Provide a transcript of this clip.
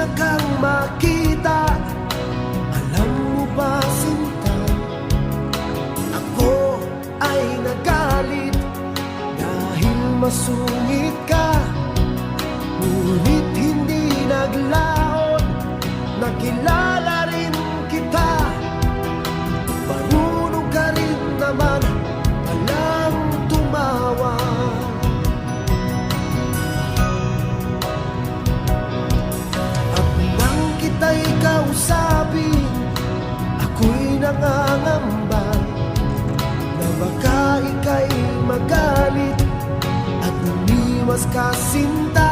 na kang makita. Alam mo ba, sinta, ako ay nagalit dahil masungit ka. Ngunit hindi naglaon, nakilala rin kita. Marunong ka rin naman palang tumawa. At nang kita'y kausapin, ako'y nangangamba na baka ika'y magalit at umiwas ka, sinta.